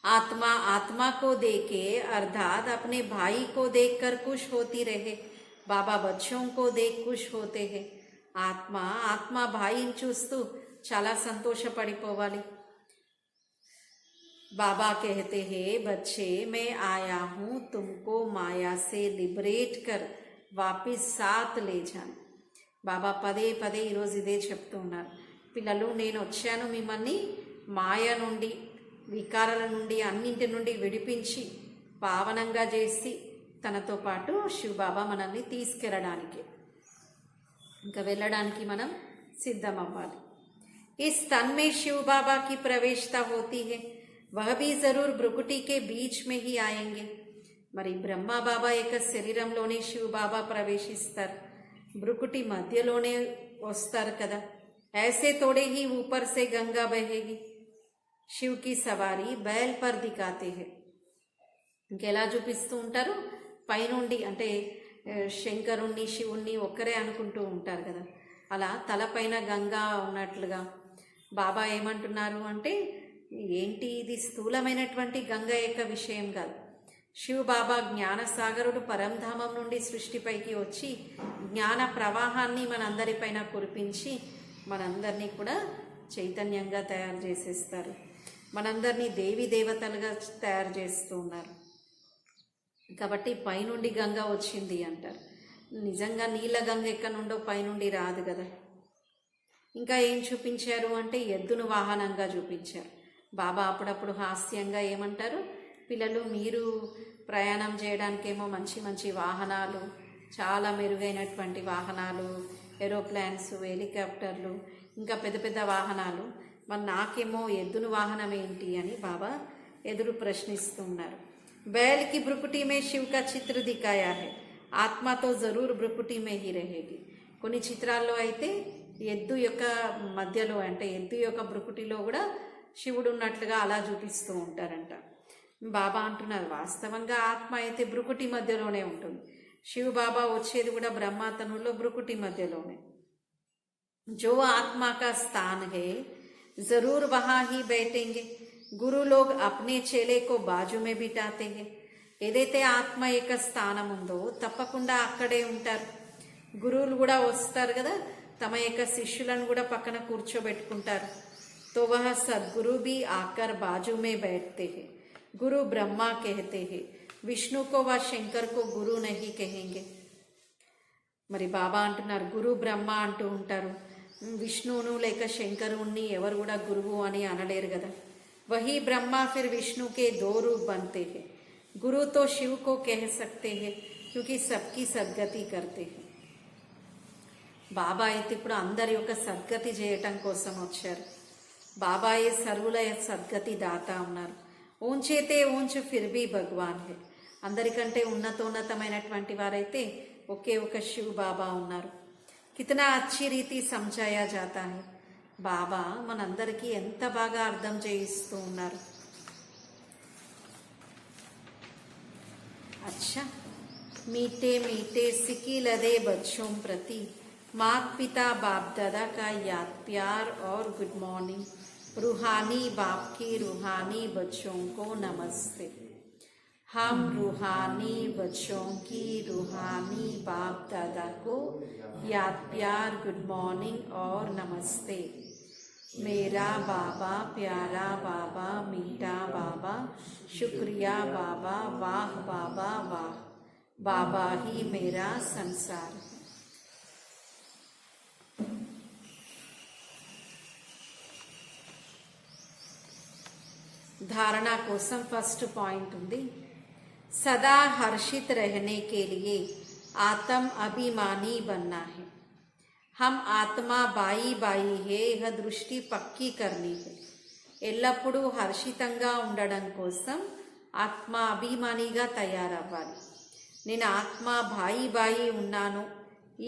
Speaker 1: आत्मा आत्मा को देखे अर्थात अपने भाई को देखकर खुश होती रहे. बाबा बच्चों को देख खुश होते हैं. ఆత్మ భాయిని చూస్తూ చాలా సంతోషపడిపోవాలి. बाबा कहते हैं बच्चे मैं आया हूँ तुमको माया से लिबरेट कर वापिस साथ ले जाना. బాబా పదే పదే ఈరోజు ఇదే చెప్తూ ఉన్నారు పిల్లలు నేను వచ్చాను మిమ్మల్ని మాయ నుండి, వికారాల నుండి, అన్నింటి నుండి విడిపించి పావనంగా చేసి తనతో పాటు శివబాబా మనల్ని తీసుకెళ్ళడానికి, ఇంకా వెళ్ళడానికి మనం సిద్ధం అవ్వాలి. इस तन में शिव बाबा की प्रवेशता होती है, वह भी जरूर भ्रुकुटी के बीच में ही आएंगे. మరి బ్రహ్మ బాబా యొక్క శరీరంలోనే శివ బాబా ప్రవేశిస్తారు, భ్రుకుటి మధ్యలోనే వస్తారు కదా. ऐसे थोड़े ही ऊपर से गंगा बहेगी, शिव की सवारी बैल पर दिखाते हैं. ఇంకెలా చూపిస్తూ ఉంటారు పైనుండి, అంటే శంకరుణ్ణి శివుణ్ణి ఒక్కరే అనుకుంటూ ఉంటారు కదా, అలా తలపైన గంగా ఉన్నట్లుగా. బాబా ఏమంటున్నారు అంటే ఏంటి ఇది స్థూలమైనటువంటి గంగ యొక్క విషయం కాదు. శివ బాబా జ్ఞానసాగరుడు పరంధామం నుండి సృష్టిపైకి వచ్చి జ్ఞాన ప్రవాహాన్ని మనందరిపైన కురిపించి మనందరినీ కూడా చైతన్యంగా తయారు చేసేస్తారు, మనందరినీ దేవి దేవతలుగా తయారు చేస్తూ ఉన్నారు. కాబట్టి పైనుండి గంగ వచ్చింది అంటారు. నిజంగా నీళ్ళ గంగ ఎక్కడి నుండో పైనుండి రాదు కదా. ఇంకా ఏం చూపించారు అంటే ఎద్దును వాహనంగా చూపించారు. బాబా అప్పుడప్పుడు హాస్యంగా ఏమంటారు పిల్లలు మీరు ప్రయాణం చేయడానికేమో మంచి మంచి వాహనాలు, చాలా మెరుగైనటువంటి వాహనాలు, ఏరోప్లాన్స్, హెలికాప్టర్లు, ఇంకా పెద్ద పెద్ద వాహనాలు, మరి నాకేమో ఎద్దును వాహనం ఏంటి అని బాబా ఎదురు ప్రశ్నిస్తున్నారు. बैल की भ्रुकुटी में शिव का चित्र दिखाया है, ఆత్మతో జరూర్ బ్రుకుటి మే హీ రహేగి. కొన్ని చిత్రాల్లో అయితే ఎద్దు యొక్క మధ్యలో అంటే ఎద్దు యొక్క బ్రుకుటిలో కూడా శివుడు ఉన్నట్లుగా అలా చూపిస్తూ ఉంటారంట. బాబా అంటున్నారు వాస్తవంగా ఆత్మ అయితే బ్రుకుటి మధ్యలోనే ఉంటుంది. శివ బాబా వచ్చేది కూడా బ్రహ్మాతనుల్లో బ్రుకుటి మధ్యలోనే. जो आत्मा का स्थान है जरूर वहां ही बैठेंगे. गुरु लोग अपने चेले को बाजू में बिठाते हैं. ఏదైతే ఆత్మ యొక్క స్థానం ఉందో తప్పకుండా అక్కడే ఉంటారు. గురువులు కూడా వస్తారు కదా, తమ యొక్క శిష్యులను కూడా పక్కన కూర్చోబెట్టుకుంటారు. तो वह सदगुरु भी आकर बाजू में बैठते हैं. गुरु ब्रह्मा कहते हैं, विष्णु को व शंकर को गुरु नहीं कहेंगे. మరి బాబా అంటున్నారు గురు బ్రహ్మ అంటూ ఉంటారు, విష్ణువును లేక శంకరుణ్ణి ఎవరు కూడా గురువు అని అనలేరు కదా. वही ब्रह्मा फिर विष्णु के दो रूप बनते हैं. गुरु तो शिव को कह सकते हैं क्योंकि सबकी सद्गति करते हैं. బాబా అయితే ఇప్పుడు అందరి యొక్క సద్గతి చేయటం కోసం వచ్చారు. బాబాయే సర్వుల సద్గతి దాత ఉన్నారు. ఊంచేతే ఊంచ్ ఫిర్ భీ భగవాన్ హే. అందరికంటే ఉన్నతమైనటువంటి వారైతే ఒకే ఒక శివ్ బాబా ఉన్నారు. కితనా అచ్చి రీతి సమझाया जाता है. బాబా మనందరికీ ఎంత బాగా అర్థం చేయిస్తూ ఉన్నారు. अच्छा, मीठे मीठे सिकी लदे बच्चों प्रति माता पिता बाप दादा का याद प्यार और गुड मॉर्निंग. रूहानी बाप की रूहानी बच्चों को नमस्ते. हम रूहानी बच्चों की रूहानी बाप दादा को याद प्यार गुड मॉर्निंग और नमस्ते. मेरा बाबा प्यारा बाबा मीठा बाबा शुक्रिया बाबा वाह बाबा वाह. बाबा ही मेरा संसार है. धारणा कोसम फर्स्ट पॉइंट ఉంది. सदा हर्षित रहने के लिए आत्म अभिमानी बनना है. हम आत्मा बाई बाई है, यह दृष्टि पक्की करनी है. ఎల్లప్పుడూ హర్షితంగా ఉండడం కోసం ఆత్మ అభిమానిగా తయారవ్వాలి. నేను ఆత్మ బాయి బాయి ఉన్నాను,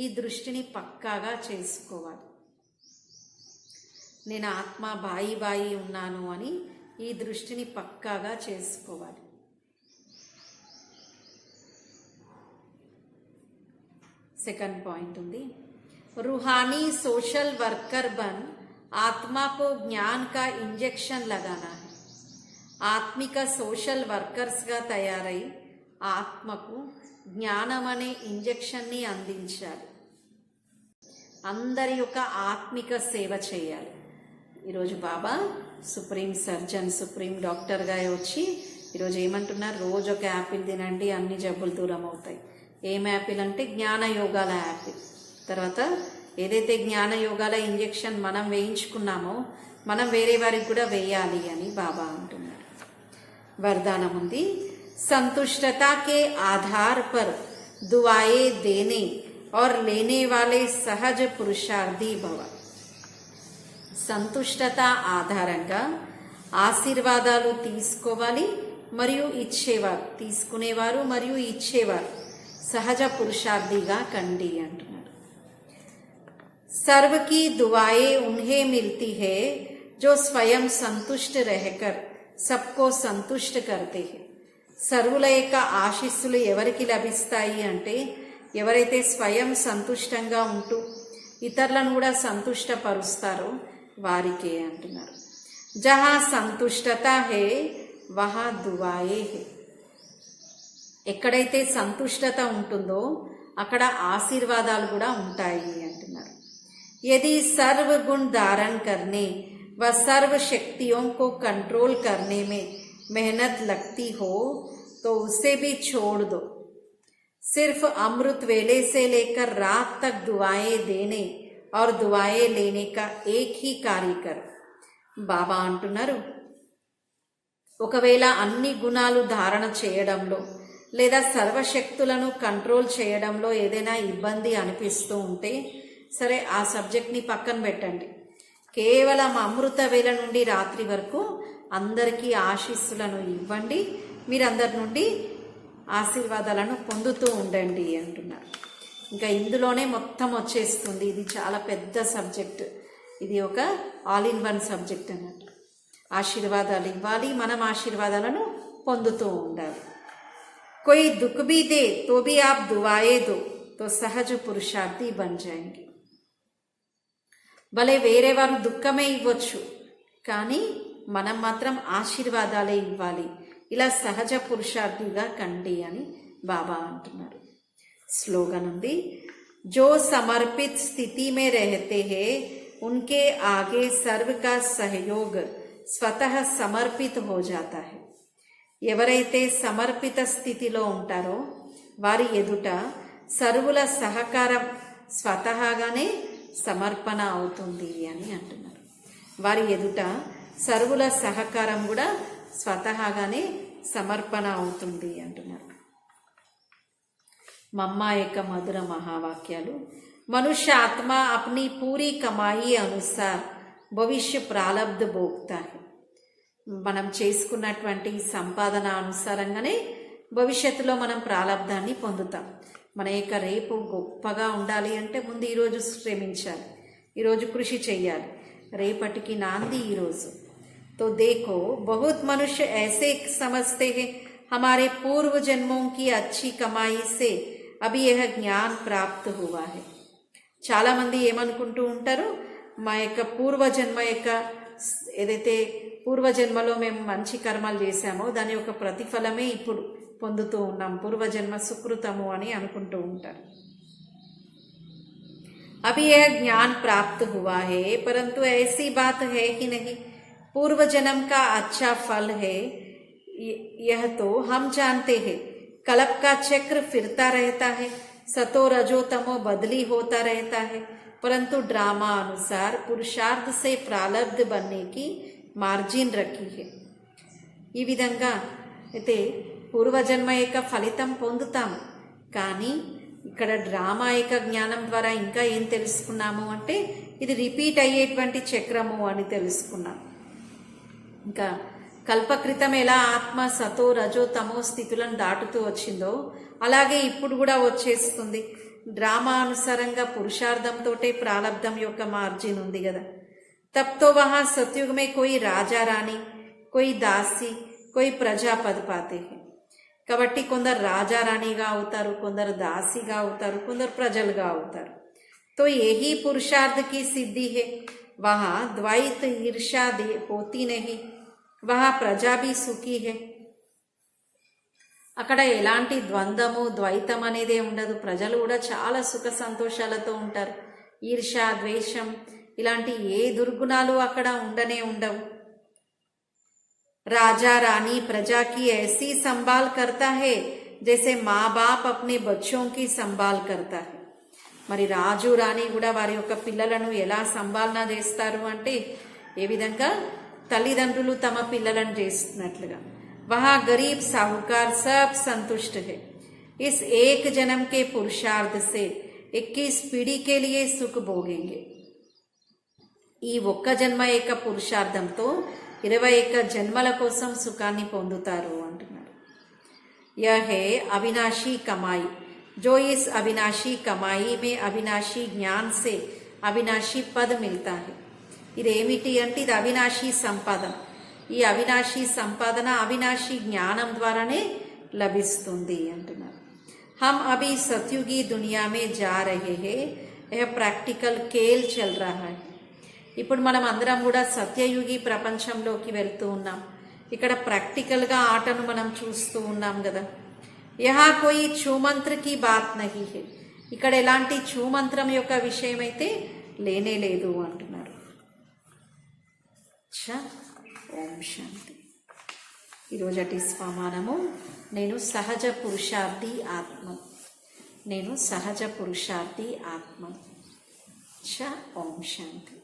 Speaker 1: ఈ దృష్టిని పక్కాగా చేసుకోవాలి. నేను ఆత్మ బాయి బాయి ఉన్నాను అని ఈ దృష్టిని పక్కాగా చేసుకోవాలి. సెకండ్ పాయింట్ ఉంది. रूहानी सोशल वर्कर बन आत्मा को ज्ञान का इंजेक्शन लगाना है. ఆత్మిక సోషల్ వర్కర్స్గా తయారై ఆత్మకు జ్ఞానం అనే ఇంజెక్షన్ని అందించాలి. అందరి యొక్క ఆత్మిక సేవ చేయాలి. ఈరోజు బాబా సుప్రీం సర్జన్ సుప్రీం డాక్టర్గా వచ్చి ఈరోజు ఏమంటున్నారు, రోజు ఒక యాపిల్ తినండి అన్ని జబ్బులు దూరం అవుతాయి. ఏం యాపిల్ అంటే జ్ఞాన యోగాల యాపిల్. తర్వాత ఏదైతే జ్ఞాన యోగాల ఇంజెక్షన్ మనం వేయించుకున్నామో మనం వేరే వారికి కూడా వేయాలి అని బాబా అంటున్నారు. वरदानम ఉంది. संतुष्टता के आधार पर दुआएं देने और लेने वाले सहज पुरुषार्थी भव. సంతుష్టత ఆధారంగా ఆశీర్వాదాలు తీసుకోవాలి మరియు ఇచ్చేవారు, తీసుకునేవారు మరియు ఇచ్చేవారు సహజ పురుషార్థిగా కండి అంటున్నారు. सर्व की दुआएं उन्हें मिलती है जो स्वयं संतुष्ट रहकर सबको संतुष्ट करते हैं. సర్వుల యొక్క ఆశీస్సులు ఎవరికి లభిస్తాయి అంటే ఎవరైతే స్వయం సంతుష్టంగా ఉంటూ ఇతరులను కూడా సంతుష్టపరుస్తారో వారికే అంటున్నారు. జహా సంతుష్టత హే వహా దువాయే హే. ఎక్కడైతే సంతుష్టత ఉంటుందో అక్కడ ఆశీర్వాదాలు కూడా ఉంటాయి అంటున్నారు. यदि सर्व गुण धारण करने व सर्व शक्तियों को कंट्रोल करने में मेहनत लगती हो तो उसे भी छोड़ दो. सिर्फ अमृत वेले से लेकर रात तक दुआएं देने और दुआएं लेने का एक ही कार्य करो. బాబా అంటున్నారు, ఒకవేళ అన్ని గుణాలు ధారణ చేయడంలో లేదా సర్వశక్తులను కంట్రోల్ చేయడంలో ఏదైనా ఇబ్బంది అనిపిస్తూ ఉంటే సరే ఆ సబ్జెక్ట్ని పక్కన పెట్టండి. కేవలం అమృత వేళ నుండి రాత్రి వరకు అందరికీ ఆశీస్సులను ఇవ్వండి. మీరందరి నుండి ఆశీర్వాదాలను పొందుతూ ఉండండి అంటున్నారు. ఇంకా ఇందులోనే మొత్తం వచ్చేస్తుంది. ఇది చాలా పెద్ద సబ్జెక్ట్. ఇది ఒక ఆల్ ఇన్ వన్ సబ్జెక్ట్ అన్నట్టు. ఆశీర్వాదాలు ఇవ్వాలి, మనం ఆశీర్వాదాలను పొందుతూ ఉండాలి. कोई दुख भी दे तो भी आप दुआएं दो तो सहज पुरुषार्थी बन जाएंगे. భలే వేరే వారు దుఃఖమే ఇవ్వచ్చు, కానీ మనం మాత్రం ఆశీర్వాదాలే ఇవ్వాలి. ఇలా సహజ పురుషార్థిగా కండి అని బాబా అంటున్నారు. స్లోగన్ ఉంది, जो समर्पित स्थिति में रहते हैं उनके आगे सर्व का सहयोग स्वतः समर्पित हो जाता है. ఎవరైతే సమర్పిత స్థితిలో ఉంటారో వారి ఎదుట సర్వుల సహకారం స్వతహాగానే సమర్పణ అవుతుంది అని అంటున్నారు. వారి ఎదుట సర్వుల సహకారం కూడా స్వతహాగానే సమర్పణ అవుతుంది అంటున్నారు. మమ్మ యొక్క మధుర మహావాక్యాలు. మనుష్య ఆత్మ అప్ని పూరీ కమాయి అనుసార్ భవిష్య ప్రాలబ్ధ భోక్తా హై. మనం చేసుకున్నటువంటి సంపాదన అనుసారంగానే భవిష్యత్తులో మనం ప్రాలబ్ధాన్ని పొందుతాం. మన యొక్క రేపు గొప్పగా ఉండాలి అంటే ముందు ఈరోజు శ్రమించాలి, ఈరోజు కృషి చెయ్యాలి. రేపటికి నాంది ఈరోజు. तो देखो बहुत मनुष्य ऐसे समझते हैं हमारे पूर्व जन्मों की अच्छी कमाई से अभी यह ज्ञान प्राप्त हुआ है. చాలా మంది ఏమనుకుంటూ ఉంటారు, మా యొక్క పూర్వజన్మ యొక్క ఏదైతే పూర్వజన్మలో మేము మంచి కర్మలు చేశామో దాని యొక్క ప్రతిఫలమే ఇప్పుడు పొందుతూ ఉన్నాం, పూర్వజన్మ సుకృతము అని అనుకుంటూ ఉంటారు. अभी यह ज्ञान प्राप्त हुआ है परंतु ऐसी बात है ही नहीं. पूर्व जन्म का अच्छा फल है यह तो हम जानते हैं. कल्प का चक्र फिरता रहता है, सतो रजो तमो बदली होता रहता है, परंतु ड्रामा अनुसार पुरुषार्थ से प्रालब्ध बनने की మార్జిన్ రఖీ హే. ఈ విధంగా అయితే పూర్వజన్మ యొక్క ఫలితం పొందుతాము, కానీ ఇక్కడ డ్రామా యొక్క జ్ఞానం ద్వారా ఇంకా ఏం తెలుసుకున్నాము అంటే ఇది రిపీట్ అయ్యేటువంటి చక్రము అని తెలుసుకున్నాం. ఇంకా కల్పకృతం ఎలా ఆత్మ సతో రజో తమో స్థితులను దాటుతూ వచ్చిందో అలాగే ఇప్పుడు కూడా వచ్చేస్తుంది. డ్రామా అనుసారంగా పురుషార్థంతోటే ప్రాలబ్ధం యొక్క మార్జిన్ ఉంది కదా. तब तो वहां सतयुग में कोई राजा रानी, कोई दासी, कोई प्रजा पद पाते हैं. కాబట్టి కొందరు రాజా రాణిగా అవుతారు, కొందరు దాసిగా అవుతారు, కొందరు ప్రజలుగా అవుతారు. तो यही पुरुषार्थ की सिद्धि है. वहां द्वैत ईर्ष्या होती नहीं, वहां प्रजा भी सुखी है. అక్కడ ఎలాంటి ద్వంద్వము ద్వైతం అనేదే ఉండదు, ప్రజలు కూడా చాలా సుఖ సంతోషాలతో ఉంటారు. ఈర్ష్య ద్వేషం ఇలాంటి ఏ దుర్గుణాలు అక్కడ ఉండనే ఉండవు. राजा रानी प्रजा की ऐसी संभाल करता है जैसे माँ बाप अपने बच्चों की संभाल करता है. మరి రాజు రాణి కూడా వారి యొక్క పిల్లలను ఎలా సంభాలన చేస్తారు అంటే ఏ విధంగా తల్లిదండ్రులు తమ పిల్లలను చేస్తున్నట్లుగా. वहाँ गरीब साहूकार सब संतुष्ट है. इस एक जन्म के पुरुषार्थ से 21 पीढ़ी के लिए सुख भोगेंगे. ఈ ఒక్క జన్మ యొక్క పురుషార్థంతో 21 జన్మల కోసం సుఖాన్ని పొందుతారు అంటున్నారు. यह है अविनाशी कमाई. जो इस अविनाशी कमाई में अविनाशी ज्ञान से अविनाशी पद मिलता है. ఇదేమిటి అంటే ఇది అవినాశీ సంపాదన. ఈ అవినాశీ సంపాదన అవినాశీ జ్ఞానం ద్వారానే లభిస్తుంది అంటున్నారు. हम अभी सतयुगी दुनिया में जा रहे हैं. यह प्रैक्टिकल खेल चल रहा है. ఇప్పుడు మనం అందరం కూడా సత్యయుగి ప్రపంచంలోకి వెళ్తూ ఉన్నాం. ఇక్కడ ప్రాక్టికల్గా ఆటను మనం చూస్తూ ఉన్నాం కదా. యహా కోయి ఛూమంత్ర కి బాత్ నహీ హై. ఇక్కడ ఎలాంటి ఛూమంత్రం యొక్క విషయం అయితే లేనే లేదు అంటున్నారు. ఓం శాంతి. ఈరోజటి స్వమానము నేను సహజ పురుషార్థి ఆత్మ. నేను సహజ పురుషార్థి ఆత్మ. ఓం శాంతి.